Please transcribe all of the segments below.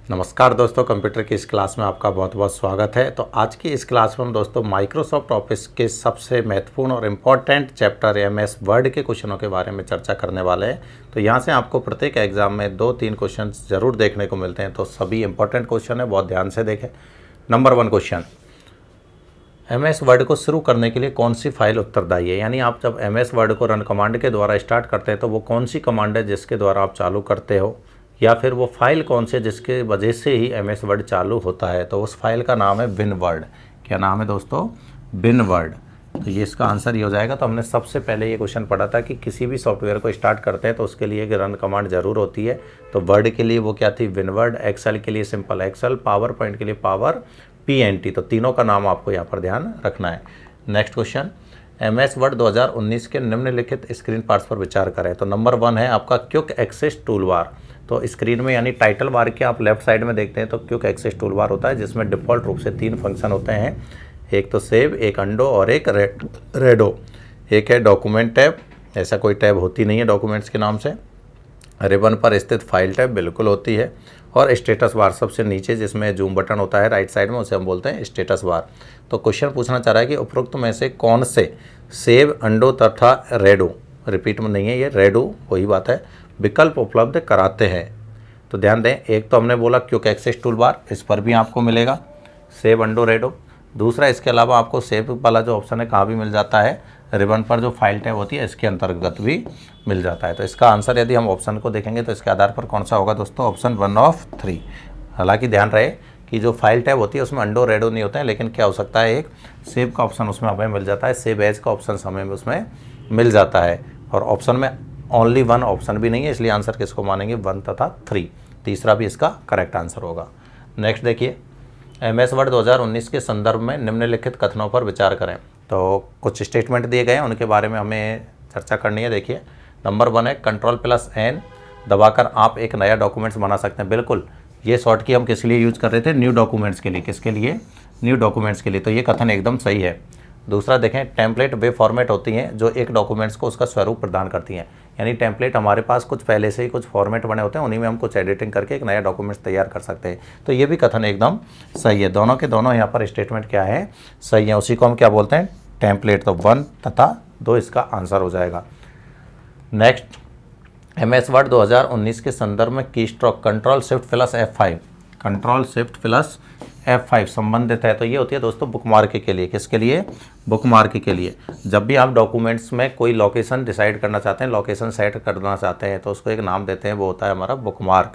नमस्कार दोस्तों, कंप्यूटर की इस क्लास में आपका बहुत बहुत स्वागत है। तो आज की इस क्लास में हम दोस्तों माइक्रोसॉफ्ट ऑफिस के सबसे महत्वपूर्ण और इम्पॉर्टेंट चैप्टर एमएस वर्ड के क्वेश्चनों के बारे में चर्चा करने वाले हैं। तो यहाँ से आपको प्रत्येक एग्जाम में 2-3 क्वेश्चन ज़रूर देखने को मिलते हैं, तो सभी इंपॉर्टेंट क्वेश्चन है, बहुत ध्यान से देखें। नंबर 1 क्वेश्चन, एमएस वर्ड को शुरू करने के लिए कौन सी फाइल उत्तरदायी है। यानी आप जब एमएस वर्ड को रन कमांड के द्वारा स्टार्ट करते हैं तो वो कौन सी कमांड है जिसके द्वारा आप चालू करते हो, या फिर वो फाइल कौन सी है जिसके वजह से ही एमएस वर्ड चालू होता है। तो उस फाइल का नाम है बिन वर्ड। क्या नाम है दोस्तों? बिन वर्ड। तो ये इसका आंसर ये हो जाएगा। तो हमने सबसे पहले ये क्वेश्चन पढ़ा था कि किसी भी सॉफ्टवेयर को स्टार्ट करते हैं तो उसके लिए एक रन कमांड ज़रूर होती है। तो वर्ड के लिए वो क्या थी? Win word. एक्सेल के लिए सिंपल एक्सेल। पावर पॉइंट के लिए पावर PNT। तो तीनों का नाम आपको यहाँ पर ध्यान रखना है। नेक्स्ट क्वेश्चन, एमएस वर्ड 2019 के निम्नलिखित स्क्रीन पार्ट्स पर विचार करें। तो नंबर 1 है आपका क्विक एक्सेस टूल बार। तो स्क्रीन में यानी टाइटल बार के आप लेफ्ट साइड में देखते हैं तो क्विक एक्सेस टूल बार होता है, जिसमें डिफ़ॉल्ट रूप से 3 फंक्शन होते हैं। एक तो सेव, एक अंडो और एक रेडो। एक है डॉक्यूमेंट टैब, ऐसा कोई टैब होती नहीं है डॉक्यूमेंट्स के नाम से। रिबन पर स्थित फाइल टैब बिल्कुल होती है। और स्टेटस बार सबसे नीचे जिसमें जूम बटन होता है राइट साइड में, उसे हम बोलते हैं स्टेटस बार। तो क्वेश्चन पूछना चाह रहा है कि उपरोक्त में से कौन से सेव, अंडो तथा रेडो, रिपीट में नहीं है ये, रेडो वही बात है, विकल्प उपलब्ध कराते हैं। तो ध्यान दें, एक तो हमने बोला क्विक एक्सेस टूल बार, इस पर भी आपको मिलेगा सेव, अंडो, रेडो। दूसरा, इसके अलावा आपको सेव वाला जो ऑप्शन है कहाँ भी मिल जाता है? रिबन पर जो फाइल टैब होती है इसके अंतर्गत भी मिल जाता है। तो इसका आंसर यदि हम ऑप्शन को देखेंगे तो इसके आधार पर कौन सा होगा दोस्तों? Option 1 of 3। हालांकि ध्यान रहे कि जो फाइल टैब होती है उसमें अंडो रेडो नहीं होते हैं, लेकिन क्या हो सकता है, एक सेव का ऑप्शन उसमें हमें मिल जाता है, सेव एज का ऑप्शन हमें उसमें मिल जाता है। और ऑप्शन में ओनली 1 ऑप्शन भी नहीं है, इसलिए आंसर किसको मानेंगे? 1 तथा 3। तीसरा भी इसका करेक्ट आंसर होगा। नेक्स्ट देखिए, एमएस वर्ड 2019 के संदर्भ में निम्नलिखित कथनों पर विचार करें। तो कुछ स्टेटमेंट दिए गए हैं, उनके बारे में हमें चर्चा करनी है। देखिए, नंबर 1 है Ctrl+N दबाकर आप एक नया डॉक्यूमेंट्स बना सकते हैं। बिल्कुल, ये शॉर्ट की हम किस लिए यूज़ कर रहे थे? न्यू डॉक्यूमेंट्स के लिए। किसके लिए? न्यू डॉक्यूमेंट्स के लिए। तो ये कथन एकदम सही है। दूसरा देखें, टेम्पलेट वे फॉर्मेट होती हैं जो एक डॉक्यूमेंट्स को उसका स्वरूप प्रदान करती हैं। यानी टेम्पलेट हमारे पास कुछ पहले से ही कुछ फॉर्मेट बने होते हैं, उन्हीं में हम कुछ एडिटिंग करके एक नया डॉक्यूमेंट्स तैयार कर सकते हैं। तो ये भी कथन एकदम सही है। दोनों के दोनों यहाँ पर स्टेटमेंट क्या है? सही है। उसी को हम क्या बोलते हैं? टेम्पलेट। तो 1 तथा 2 इसका आंसर हो जाएगा। नेक्स्ट, एमएस वर्ड 2019 के संदर्भ में की स्ट्रोक Ctrl+Shift+F5, Ctrl+Shift+F5 संबंधित है। तो ये होती है दोस्तों बुकमार्क के लिए। किसके लिए? बुकमार्क के लिए। जब भी आप डॉक्यूमेंट्स में कोई लोकेशन डिसाइड करना चाहते हैं, लोकेशन सेट करना चाहते हैं, तो उसको एक नाम देते हैं, वो होता है हमारा बुकमार्क।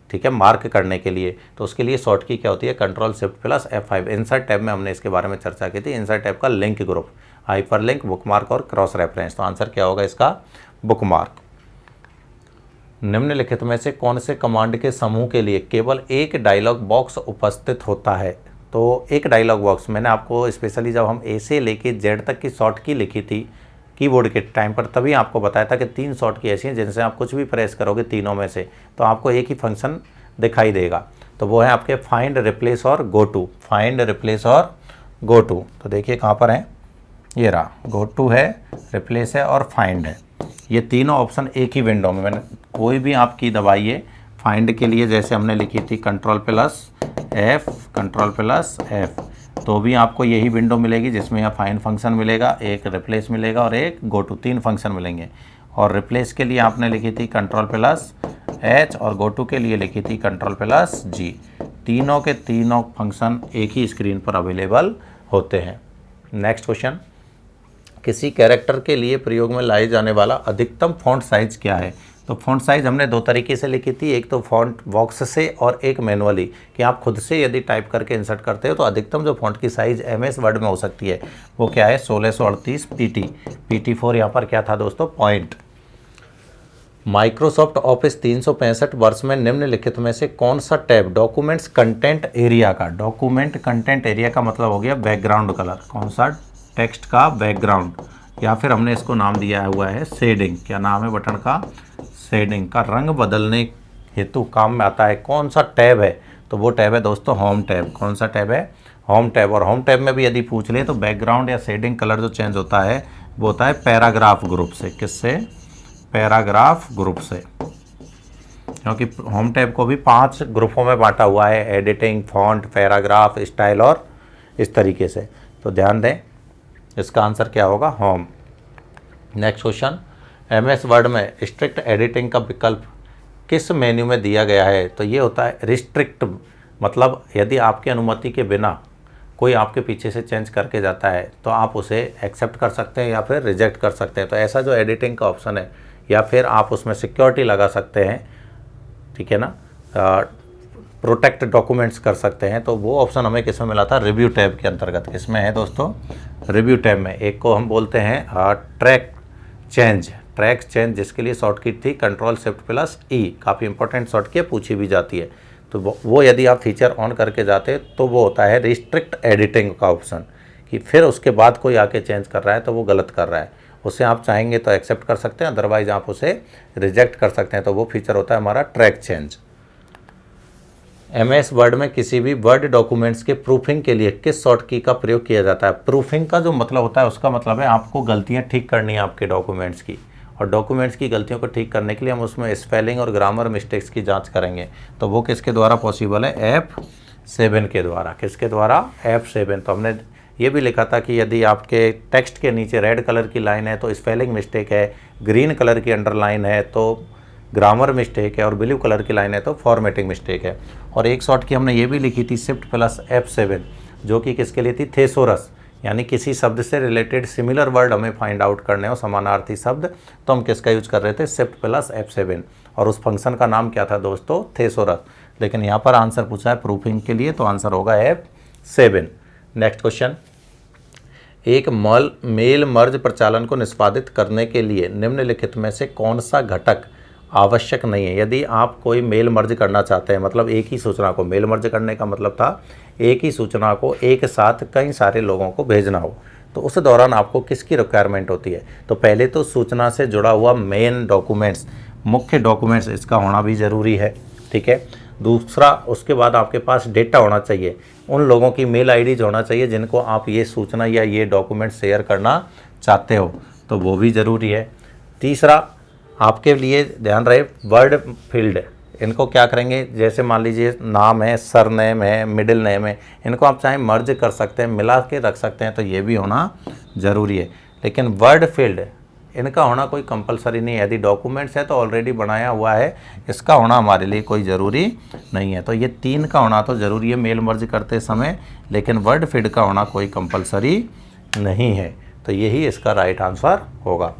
ठीक है, मार्क करने के लिए। तो उसके लिए शॉर्ट की क्या होती है? Ctrl+Shift+F5। इंसर्ट टैब में हमने इसके बारे में चर्चा की थी। इंसर्ट टैब का लिंक ग्रुप, हाइपरलिंक, बुकमार्क और क्रॉस रेफरेंस। तो आंसर क्या होगा इसका? बुकमार्क। निम्नलिखित में से कौन से कमांड के समूह के लिए केवल एक डायलॉग बॉक्स उपस्थित होता है? तो एक डायलॉग बॉक्स, मैंने आपको स्पेशली जब हम ए से लेके जेड तक की शॉर्ट की लिखी थी कीबोर्ड के टाइम पर, तभी आपको बताया था कि 3 शॉर्ट की ऐसी हैं जिनसे आप कुछ भी प्रेस करोगे तीनों में से तो आपको एक ही फंक्शन दिखाई देगा। तो वो है आपके फाइंड, रिप्लेस और गो टू। फाइंड, रिप्लेस और गो टू। तो देखिए कहाँ पर है, ये रहा, गो टू है, रिप्लेस है और फाइंड है। ये तीनों ऑप्शन एक ही विंडो में, मैंने कोई भी आपकी दबाइए। फाइंड के लिए जैसे हमने लिखी थी Ctrl+F, Ctrl+F, तो भी आपको यही विंडो मिलेगी जिसमें यहाँ फाइंड फंक्शन मिलेगा, एक रिप्लेस मिलेगा और एक गो टू, 3 फंक्शन मिलेंगे। और रिप्लेस के लिए आपने लिखी थी Ctrl+H और गो टू के लिए लिखी थी Ctrl+G। तीनों के तीनों फंक्शन एक ही स्क्रीन पर अवेलेबल होते हैं। नेक्स्ट क्वेश्चन, किसी कैरेक्टर के लिए प्रयोग में लाए जाने वाला अधिकतम फॉन्ट साइज क्या है? तो फॉन्ट साइज हमने 2 तरीके से लिखी थी, एक तो फॉन्ट बॉक्स से और एक मैनुअली, कि आप खुद से यदि टाइप करके इंसर्ट करते हो तो अधिकतम जो फॉन्ट की साइज़ एमएस वर्ड में हो सकती है वो क्या है? 1638 PT। PT4 यहाँ पर क्या था दोस्तों? पॉइंट। माइक्रोसॉफ्ट ऑफिस 365 वर्ष में निम्नलिखित में से कौन सा टैब डॉक्यूमेंट्स कंटेंट एरिया का, डॉक्यूमेंट कंटेंट एरिया का मतलब हो गया बैकग्राउंड कलर, कौन सा? टेक्स्ट का बैकग्राउंड, या फिर हमने इसको नाम दिया हुआ है शेडिंग। क्या नाम है बटन का? शेडिंग का रंग बदलने हेतु काम में आता है। कौन सा टैब है? तो वो टैब है दोस्तों होम टैब। कौन सा टैब है? Home tab. और होम टैब में भी यदि पूछ ले तो बैकग्राउंड या शेडिंग कलर जो चेंज होता है वो होता है पैराग्राफ ग्रुप से। किससे? पैराग्राफ ग्रुप से। क्योंकि होम टैब को भी 5 ग्रुपों में बांटा हुआ है, एडिटिंग, फॉन्ट, पैराग्राफ, स्टाइल और इस तरीके से। तो ध्यान दें, इसका आंसर क्या होगा? Home. Next question, MS word में स्ट्रिक्ट एडिटिंग का विकल्प किस मेन्यू में दिया गया है? तो ये होता है रिस्ट्रिक्ट, मतलब यदि आपकी अनुमति के बिना कोई आपके पीछे से चेंज करके जाता है तो आप उसे एक्सेप्ट कर सकते हैं या फिर रिजेक्ट कर सकते हैं। तो ऐसा जो एडिटिंग का ऑप्शन है, या फिर आप उसमें सिक्योरिटी लगा सकते हैं, ठीक है ना, प्रोटेक्ट डॉक्यूमेंट्स कर सकते हैं। तो वो ऑप्शन हमें किस में मिला था? रिव्यू टैब के अंतर्गत। किसमें है दोस्तों? रिव्यू टैब में। एक को हम बोलते हैं ट्रैक चेंज, जिसके लिए शॉर्टकट थी Ctrl+Shift+E, काफ़ी इंपॉर्टेंट शॉर्टकट पूछी भी जाती है। तो वो यदि आप फीचर ऑन करके जाते तो वो होता है रिस्ट्रिक्ट एडिटिंग का ऑप्शन, कि फिर उसके बाद कोई आके चेंज कर रहा है तो वो गलत कर रहा है। उसे आप चाहेंगे तो एक्सेप्ट कर सकते हैं, अदरवाइज आप उसे रिजेक्ट कर सकते हैं। तो वो फीचर होता है हमारा ट्रैक चेंज। MS वर्ड में किसी भी वर्ड डॉक्यूमेंट्स के प्रूफिंग के लिए किस शॉर्ट की का प्रयोग किया जाता है? प्रूफिंग का जो मतलब होता है, उसका मतलब है आपको गलतियाँ ठीक करनी है आपके डॉक्यूमेंट्स की, और डॉक्यूमेंट्स की गलतियों को ठीक करने के लिए हम उसमें स्पेलिंग और ग्रामर मिस्टेक्स की जांच करेंगे। तो वो किसके द्वारा पॉसिबल है? F7 के द्वारा। किसके द्वारा? F7। तो हमने ये भी लिखा था कि यदि आपके टेक्स्ट के नीचे रेड कलर की लाइन है तो स्पेलिंग मिस्टेक है, ग्रीन कलर की अंडरलाइन है तो ग्रामर मिस्टेक है, और ब्लू कलर की लाइन है तो फॉर्मेटिंग मिस्टेक है। और एक शॉर्ट की हमने ये भी लिखी थी Shift+F7, जो कि किसके लिए थी? थेसोरस, यानी किसी शब्द से रिलेटेड सिमिलर वर्ड हमें फाइंड आउट करने हो, समानार्थी शब्द, तो हम किसका यूज कर रहे थे? Shift+F7। और उस फंक्शन का नाम क्या था दोस्तों? थेसोरस। लेकिन यहाँ पर आंसर पूछा है प्रूफिंग के लिए, तो आंसर होगा F7। नेक्स्ट क्वेश्चन, एक मेल मर्ज प्रचालन को निष्पादित करने के लिए निम्नलिखित में से कौन सा घटक आवश्यक नहीं है? यदि आप कोई मेल मर्ज करना चाहते हैं, मतलब एक ही सूचना को, मेल मर्ज करने का मतलब था एक ही सूचना को एक साथ कई सारे लोगों को भेजना हो, तो उस दौरान आपको किसकी रिक्वायरमेंट होती है? तो पहले तो सूचना से जुड़ा हुआ मेन डॉक्यूमेंट्स, मुख्य डॉक्यूमेंट्स, इसका होना भी ज़रूरी है, ठीक है। दूसरा, उसके बाद आपके पास डेटा होना चाहिए, उन लोगों की मेल आईडीज होना चाहिए जिनको आप ये सूचना या ये डॉक्यूमेंट शेयर करना चाहते हो, तो वो भी ज़रूरी है। तीसरा, आपके लिए ध्यान रहे वर्ड फील्ड, इनको क्या करेंगे? जैसे मान लीजिए नाम है, सरनेम है, मिडिल नेम है, इनको आप चाहे मर्ज कर सकते हैं, मिला के रख सकते हैं, तो ये भी होना ज़रूरी है। लेकिन वर्ड फील्ड, इनका होना कोई कंपलसरी नहीं है। यदि डॉक्यूमेंट्स है तो ऑलरेडी बनाया हुआ है, इसका होना हमारे लिए कोई ज़रूरी नहीं है। तो ये 3 का होना तो ज़रूरी है मेल मर्ज करते समय, लेकिन वर्ड फील्ड का होना कोई कंपलसरी नहीं है। तो यही इसका राइट आंसर होगा।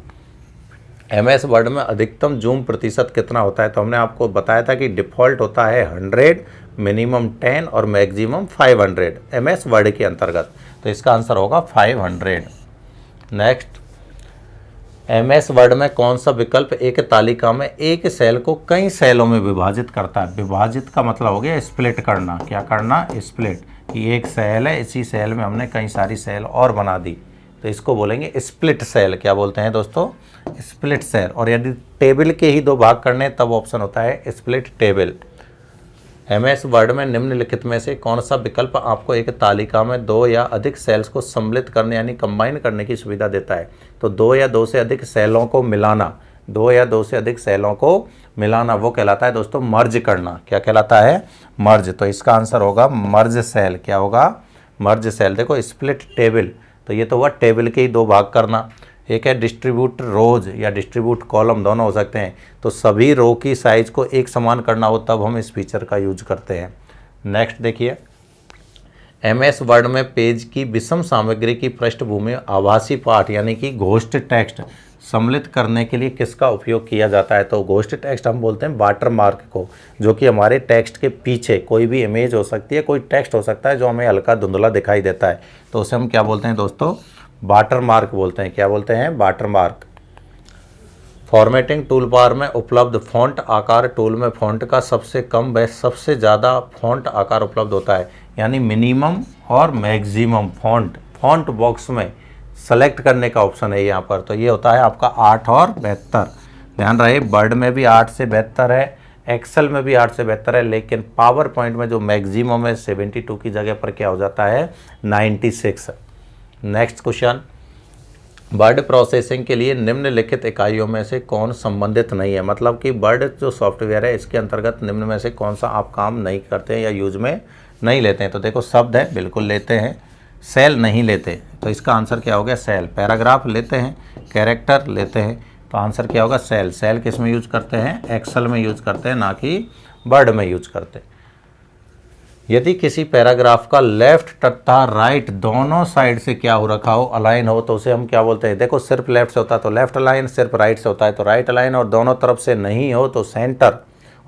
MS वर्ड में अधिकतम जूम प्रतिशत कितना होता है? तो हमने आपको बताया था कि डिफ़ॉल्ट होता है 100, मिनिमम 10 और मैक्सिमम 500 MS वर्ड के अंतर्गत। तो इसका आंसर होगा 500। नेक्स्ट, MS वर्ड में कौन सा विकल्प एक तालिका में एक सेल को कई सेलों में विभाजित करता है? विभाजित का मतलब हो गया स्प्लिट करना। क्या करना? स्प्लिट। कि एक सेल है, इसी सेल में हमने कई सारी सेल और बना दी, तो इसको बोलेंगे स्प्लिट सेल। क्या बोलते हैं दोस्तों? Split cell. और यदि टेबल के ही 2 भाग करने तब ऑप्शन होता है स्प्लिट टेबल। MS वर्ड में निम्नलिखित में से कौन सा विकल्प आपको एक तालिका में 2 या अधिक सेल्स को सम्मिलित करने यानी कंबाइन करने की सुविधा देता है? तो 2 या 2 से अधिक सेलों को मिलाना, 2 या 2 से अधिक सेलों को मिलाना, वो कहलाता है दोस्तों मर्ज करना। क्या कहलाता है? मर्ज। तो इसका आंसर होगा मर्ज सेल। क्या होगा? Merge cell. देखो स्प्लिट टेबल, तो ये तो हुआ टेबल के ही 2 भाग करना। एक है डिस्ट्रीब्यूट रोज या डिस्ट्रीब्यूट कॉलम, दोनों हो सकते हैं। तो सभी रो की साइज को एक समान करना हो तब हम इस फीचर का यूज करते हैं। नेक्स्ट देखिए, MS वर्ड में पेज की विषम सामग्री की पृष्ठभूमि आभासी पाठ यानी कि घोस्ट टेक्स्ट सम्मिलित करने के लिए किसका उपयोग किया जाता है? तो घोस्ट टेक्स्ट हम बोलते हैं वाटर मार्क को, जो कि हमारे टेक्स्ट के पीछे कोई भी इमेज हो सकती है, कोई टेक्स्ट हो सकता है जो हमें हल्का धुंधला दिखाई देता है, तो उसे हम क्या बोलते हैं दोस्तों? वाटर मार्क बोलते हैं। क्या बोलते हैं? Water mark. Formatting tool bar में उपलब्ध फ़ॉन्ट आकार टूल में फ़ॉन्ट का सबसे कम व सबसे ज़्यादा फ़ॉन्ट आकार उपलब्ध होता है, यानी मिनिमम और मैक्सिमम फ़ॉन्ट बॉक्स में सेलेक्ट करने का ऑप्शन है यहाँ पर। तो ये होता है आपका 8 और 72। ध्यान रहे वर्ड में भी 8 से 72 है, एक्सेल में भी 8 से 72 है, लेकिन पावर पॉइंट में जो मैक्सिमम है 72 की जगह पर क्या हो जाता है? 96। नेक्स्ट क्वेश्चन, वर्ड प्रोसेसिंग के लिए निम्नलिखित इकाइयों में से कौन संबंधित नहीं है, मतलब कि वर्ड जो सॉफ्टवेयर है इसके अंतर्गत निम्न में से कौन सा आप काम नहीं करते हैं या यूज में नहीं लेते हैं। तो देखो शब्द है, बिल्कुल लेते हैं। सेल नहीं लेते, तो इसका आंसर क्या हो गया, सेल। पैराग्राफ लेते हैं, कैरेक्टर लेते हैं, तो आंसर क्या होगा, सेल। सेल किस में यूज करते हैं, एक्सेल में यूज करते हैं, ना कि वर्ड में यूज करते हैं। यदि किसी पैराग्राफ का लेफ्ट तथा राइट दोनों साइड से क्या हो रखा हो, अलाइन हो, तो उसे हम क्या बोलते हैं। देखो सिर्फ लेफ्ट से होता है तो लेफ्ट अलाइन, सिर्फ राइट से होता है तो राइट अलाइन, और दोनों तरफ से नहीं हो तो सेंटर,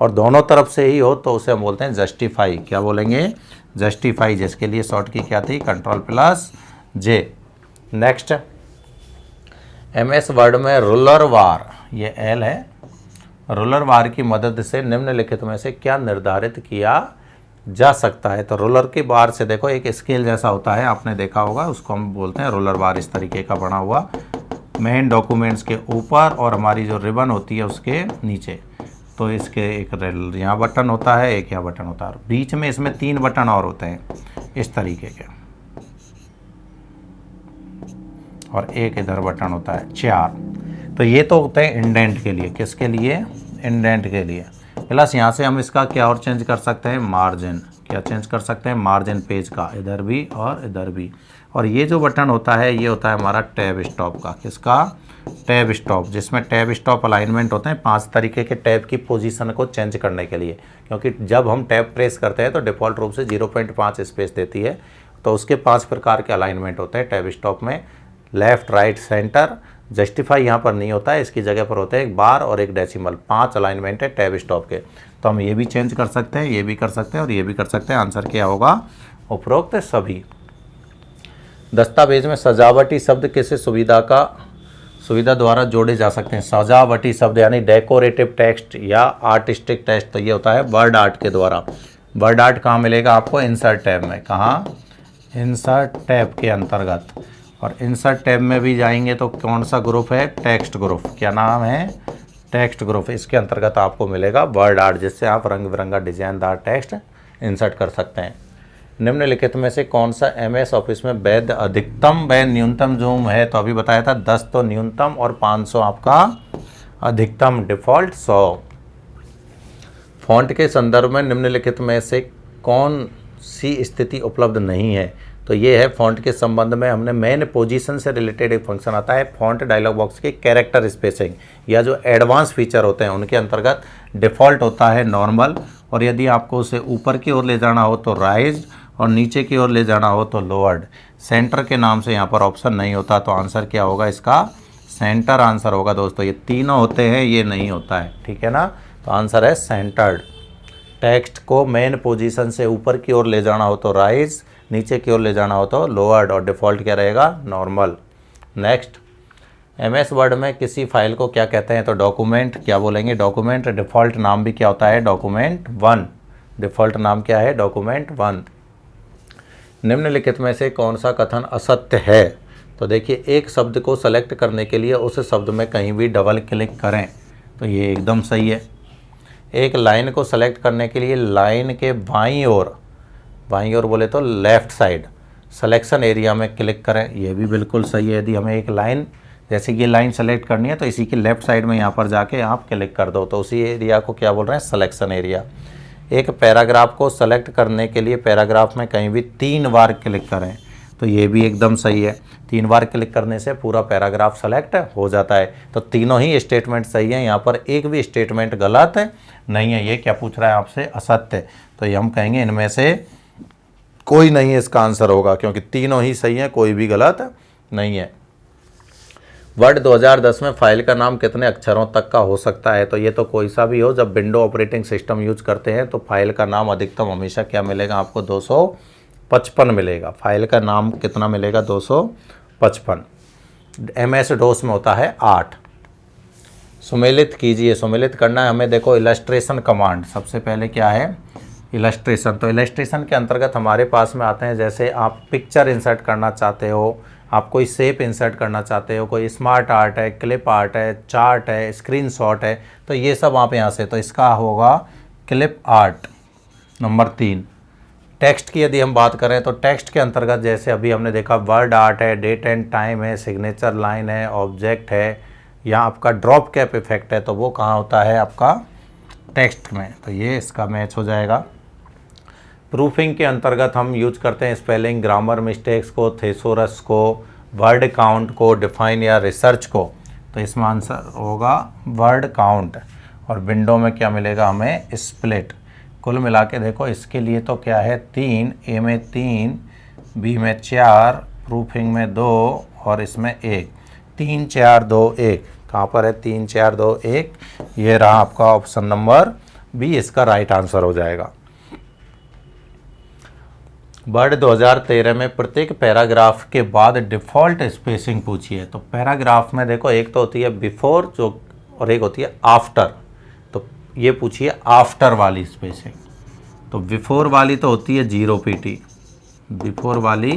और दोनों तरफ से ही हो तो उसे हम बोलते हैं जस्टिफाई। क्या बोलेंगे, जस्टिफाई, जिसके लिए शॉर्ट की क्या थी, Ctrl+J। नेक्स्ट, MS वर्ड में रूलर वार, ये L है, रूलर वार की मदद से निम्नलिखित में से क्या निर्धारित किया जा सकता है। तो रोलर के बार से देखो एक स्केल जैसा होता है, आपने देखा होगा, उसको हम बोलते हैं रोलर बार। इस तरीके का बना हुआ मेन डॉक्यूमेंट्स के ऊपर और हमारी जो रिबन होती है उसके नीचे। तो इसके एक यहाँ बटन होता है, एक यहाँ बटन होता है, बीच में इसमें 3 बटन और होते हैं इस तरीके के, और एक इधर बटन होता है, 4। तो ये तो होते हैं इंडेंट के लिए, किसके लिए, इंडेंट के लिए। प्लस यहाँ से हम इसका क्या और चेंज कर सकते हैं, मार्जिन। क्या चेंज कर सकते हैं, मार्जिन पेज का, इधर भी और इधर भी। और ये जो बटन होता है ये होता है हमारा टैब स्टॉप का, किसका, टैब स्टॉप, जिसमें टैब स्टॉप अलाइनमेंट होते हैं 5 तरीके के टैब की पोजीशन को चेंज करने के लिए। क्योंकि जब हम टैब प्रेस करते हैं तो डिफ़ॉल्ट रूप से 0.5 स्पेस देती है, तो उसके 5 प्रकार के अलाइनमेंट होते हैं टैब स्टॉप में। Left, right, centre. जस्टिफाई यहाँ पर नहीं होता है, इसकी जगह पर होते हैं एक बार और एक डेसिमल। 5 अलाइनमेंट है टैब स्टॉप के। तो हम ये भी चेंज कर सकते हैं, ये भी कर सकते हैं और ये भी कर सकते हैं। आंसर क्या होगा, उपरोक्त सभी। दस्तावेज में सजावटी शब्द किस सुविधा द्वारा जोड़े जा सकते हैं। सजावटी शब्द यानी डेकोरेटिव टेक्स्ट या आर्टिस्टिक टेक्स्ट, तो ये होता है वर्ड आर्ट के द्वारा। वर्ड आर्ट कहाँ मिलेगा आपको, इंसर्ट टैब में। कहाँ, इंसर्ट टैब के अंतर्गत। और इंसर्ट टैब में भी जाएंगे तो कौन सा ग्रुप है, टेक्स्ट ग्रुप। क्या नाम है, टेक्स्ट ग्रुप। इसके अंतर्गत आपको मिलेगा वर्ड आर्ट, जिससे आप रंग बिरंगा डिजाइनदार टेक्स्ट इंसर्ट कर सकते हैं। निम्नलिखित में से कौन सा MS ऑफिस में वैध अधिकतम व न्यूनतम जूम है। तो अभी बताया था 10 तो न्यूनतम और 500 आपका अधिकतम, डिफ़ॉल्ट 100। फॉन्ट के संदर्भ में निम्नलिखित में से कौन सी स्थिति उपलब्ध नहीं है। तो ये है फॉन्ट के संबंध में हमने मेन पोजीशन से रिलेटेड एक फंक्शन आता है फॉन्ट डायलॉग बॉक्स के कैरेक्टर स्पेसिंग, या जो एडवांस फीचर होते हैं उनके अंतर्गत डिफ़ॉल्ट होता है नॉर्मल, और यदि आपको उसे ऊपर की ओर ले जाना हो तो राइज्ड, और नीचे की ओर ले जाना हो तो लोअर्ड। सेंटर के नाम से यहाँ पर ऑप्शन नहीं होता, तो आंसर क्या होगा इसका, सेंटर आंसर होगा दोस्तों। ये तीनों होते हैं, ये नहीं होता है, ठीक है ना। तो आंसर है सेंटर्ड। टेक्स्ट को मेन पोजीशन से ऊपर की ओर ले जाना हो तो राइज, नीचे की ओर ले जाना हो तो लोअर्ड, और डिफ़ॉल्ट क्या रहेगा, नॉर्मल। नेक्स्ट, MS वर्ड में किसी फाइल को क्या कहते हैं। तो डॉक्यूमेंट। क्या बोलेंगे, डॉक्यूमेंट। डिफ़ॉल्ट नाम भी क्या होता है, डॉक्यूमेंट 1। डिफ़ॉल्ट नाम क्या है, डॉक्यूमेंट 1। निम्नलिखित में से कौन सा कथन असत्य है। तो देखिए, एक शब्द को सेलेक्ट करने के लिए उस शब्द में कहीं भी डबल क्लिक करें, तो ये एकदम सही है। एक लाइन को सेलेक्ट करने के लिए लाइन के बाईं ओर बोले तो लेफ़्ट साइड सिलेक्शन एरिया में क्लिक करें, ये भी बिल्कुल सही है। यदि हमें एक लाइन, जैसे ये लाइन सेलेक्ट करनी है तो इसी की लेफ़्ट साइड में यहाँ पर जाके आप क्लिक कर दो, तो उसी एरिया को क्या बोल रहे हैं, सिलेक्शन एरिया। एक पैराग्राफ को सेलेक्ट करने के लिए पैराग्राफ में कहीं भी 3 बार क्लिक करें, तो ये भी एकदम सही है। 3 बार क्लिक करने से पूरा पैराग्राफ सेलेक्ट हो जाता है। तो तीनों ही स्टेटमेंट सही है, यहाँ पर एक भी स्टेटमेंट गलत नहीं है। ये क्या पूछ रहा है आपसे, असत्य। तो ये हम कहेंगे इनमें से कोई नहीं इसका आंसर होगा, क्योंकि तीनों ही सही हैं, कोई भी गलत नहीं है। वर्ड 2010 में फाइल का नाम कितने अक्षरों तक का हो सकता है। तो ये तो कोई सा भी हो, जब विंडो ऑपरेटिंग सिस्टम यूज करते हैं तो फाइल का नाम अधिकतम हमेशा क्या मिलेगा आपको, 255 मिलेगा। फाइल का नाम कितना मिलेगा, 255। MS DOS में होता है 8। सुमेलित कीजिए। सुमेलित करना है हमें, देखो इलस्ट्रेशन कमांड। सबसे पहले क्या है, इलस्ट्रेशन। तो इलस्ट्रेशन के अंतर्गत हमारे पास में आते हैं, जैसे आप पिक्चर इंसर्ट करना चाहते हो, आप कोई शेप इंसर्ट करना चाहते हो, कोई स्मार्ट आर्ट है, क्लिप आर्ट है, चार्ट है, स्क्रीनशॉट है, तो ये सब आप यहाँ से, तो इसका होगा क्लिप आर्ट नंबर 3। टेक्स्ट की यदि हम बात करें तो टेक्स्ट के अंतर्गत जैसे अभी हमने देखा वर्ड आर्ट है, डेट एंड टाइम है, सिग्नेचर लाइन है, ऑब्जेक्ट है, या आपका ड्रॉप कैप इफेक्ट है, तो वो कहाँ होता है आपका टेक्स्ट में, तो ये इसका मैच हो जाएगा। प्रूफिंग के अंतर्गत हम यूज करते हैं स्पेलिंग, ग्रामर मिस्टेक्स को, थेसोरस को, वर्ड काउंट को, डिफाइन या रिसर्च को, तो इसमें आंसर होगा वर्ड काउंट। और विंडो में क्या मिलेगा हमें, स्प्लिट। कुल मिला के देखो इसके लिए तो क्या है 3, ए में 3, बी में 4, प्रूफिंग में 2 और इसमें 1, 3 4 2 1। कहाँ पर है 3 4 2 1, ये रहा आपका ऑप्शन नंबर बी, इसका राइट आंसर हो जाएगा। वर्ड 2013 में प्रत्येक पैराग्राफ के बाद डिफ़ॉल्ट स्पेसिंग पूछी है। तो पैराग्राफ में देखो एक तो होती है बिफोर जो, और एक होती है आफ्टर। तो ये पूछिए आफ्टर वाली स्पेसिंग। तो बिफोर वाली तो होती है 0 PT, बिफोर वाली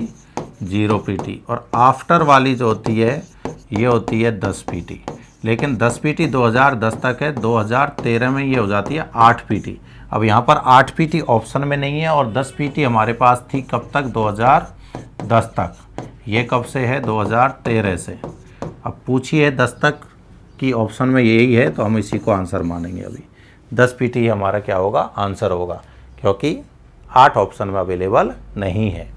0 PT, और आफ्टर वाली जो होती है ये होती है 10 PT। लेकिन 10 PT 2010 तक है, 2013 में ये हो जाती है 8 PT। अब यहाँ पर 8 PT ऑप्शन में नहीं है और 10 PT हमारे पास थी कब तक, 2010 तक। ये कब से है, 2013 से। अब पूछिए 10 तक की ऑप्शन में यही है तो हम इसी को आंसर मानेंगे। अभी 10 PT हमारा क्या होगा, आंसर होगा, क्योंकि 8 ऑप्शन में अवेलेबल नहीं है।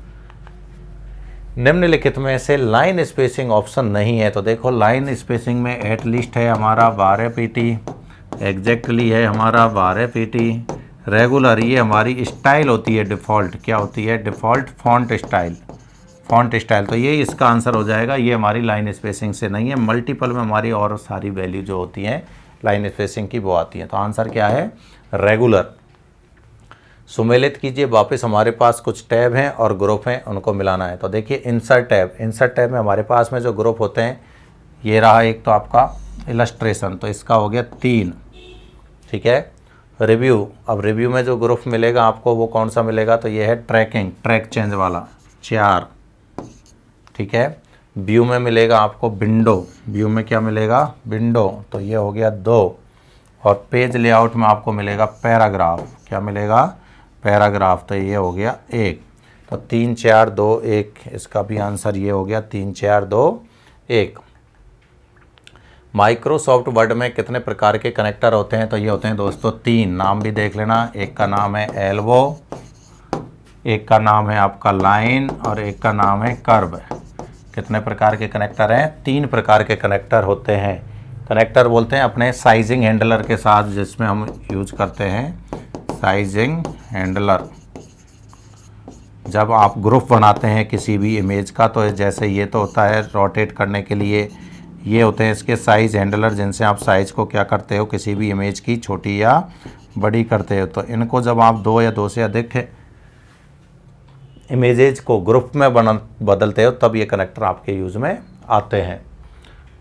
निम्नलिखित में से लाइन स्पेसिंग ऑप्शन नहीं है। तो देखो लाइन स्पेसिंग में एटलीस्ट है हमारा 12 PT, एग्जैक्टली है हमारा 12 PT, रेगुलर ये हमारी स्टाइल होती है डिफ़ॉल्ट, क्या होती है default font style, font style, तो ये इसका आंसर हो जाएगा। ये हमारी लाइन स्पेसिंग से नहीं है, मल्टीपल में हमारी और सारी वैल्यू जो होती हैं लाइन स्पेसिंग की वो आती हैं। तो आंसर क्या है, रेगुलर। सुमेलित कीजिए वापस, हमारे पास कुछ टैब हैं और ग्रुप हैं, उनको मिलाना है। तो देखिए इंसर्ट टैब, इंसर्ट टैब में हमारे पास में जो ग्रुप होते हैं ये रहा एक तो आपका इलस्ट्रेशन, तो इसका हो गया 3, ठीक है। रिव्यू, अब रिव्यू में जो ग्रुप मिलेगा आपको वो कौन सा मिलेगा, तो ये है ट्रैकिंग, ट्रैक चेंज वाला 4, ठीक है। व्यू में मिलेगा आपको विंडो, व्यू में क्या मिलेगा, विंडो, तो ये हो गया 2। और पेज लेआउट में आपको मिलेगा पैराग्राफ, क्या मिलेगा, पैराग्राफ, तो ये हो गया 1। तो 3 4 2 1, इसका भी आंसर ये हो गया 3 4 2 1। माइक्रोसॉफ्ट वर्ड में कितने प्रकार के कनेक्टर होते हैं, तो ये होते हैं दोस्तों 3, नाम भी देख लेना। एक का नाम है एल्बो, एक का नाम है आपका लाइन और एक का नाम है कर्व। कितने प्रकार के कनेक्टर हैं, 3 प्रकार के कनेक्टर होते हैं। कनेक्टर बोलते हैं अपने साइजिंग हैंडलर के साथ, जिसमें हम यूज करते हैं साइजिंग हैंडलर। जब आप ग्रुप बनाते हैं किसी भी इमेज का, तो जैसे ये तो होता है रोटेट करने के लिए, ये होते हैं इसके साइज हैंडलर, जिनसे आप साइज़ को क्या करते हो, किसी भी इमेज की छोटी या बड़ी करते हो। तो इनको जब आप 2 या 2 से अधिक इमेजेज को ग्रुप में बदलते हो तब ये कनेक्टर आपके यूज़ में आते हैं।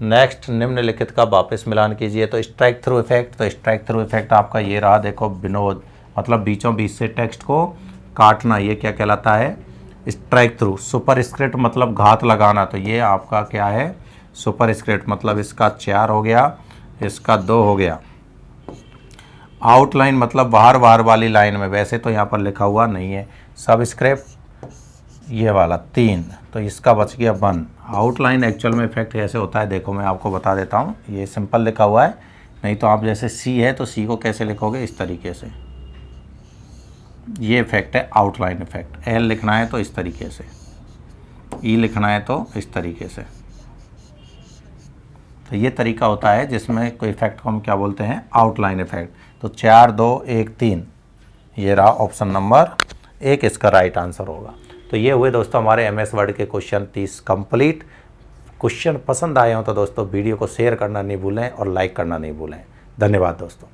नेक्स्ट, निम्नलिखित का वापस मिलान कीजिए। तो स्ट्राइक थ्रू इफेक्ट, तो स्ट्राइक थ्रू इफेक्ट आपका ये रहा, देखो विनोद, मतलब बीचों बीच से टेक्स्ट को काटना, ये क्या कहलाता है, स्ट्राइक थ्रू। सुपर स्क्रिप्ट मतलब घात लगाना, तो ये आपका क्या है, सुपर स्क्रिप्ट, मतलब इसका 4 हो गया, इसका 2 हो गया। आउटलाइन मतलब बाहर बाहर वाली लाइन में, वैसे तो यहाँ पर लिखा हुआ नहीं है। सब स्क्रिप्ट ये वाला 3, तो इसका बच गया 1। आउटलाइन एक्चुअल में इफेक्ट कैसे होता है, देखो मैं आपको बता देता हूँ। ये सिंपल लिखा हुआ है, नहीं तो आप जैसे सी है तो सी को कैसे लिखोगे, इस तरीके से, ये इफेक्ट है आउटलाइन इफेक्ट। एल लिखना है तो इस तरीके से, ई लिखना है तो इस तरीके से। तो ये तरीका होता है जिसमें कोई इफेक्ट को हम क्या बोलते हैं, आउटलाइन इफेक्ट। तो 4 2 1 3, ये रहा ऑप्शन नंबर 1, इसका राइट आंसर होगा। तो ये हुए दोस्तों हमारे एमएस वर्ड के क्वेश्चन 30 कंप्लीट। क्वेश्चन पसंद आए हो तो दोस्तों वीडियो को शेयर करना नहीं भूलें और लाइक करना नहीं भूलें। धन्यवाद दोस्तों।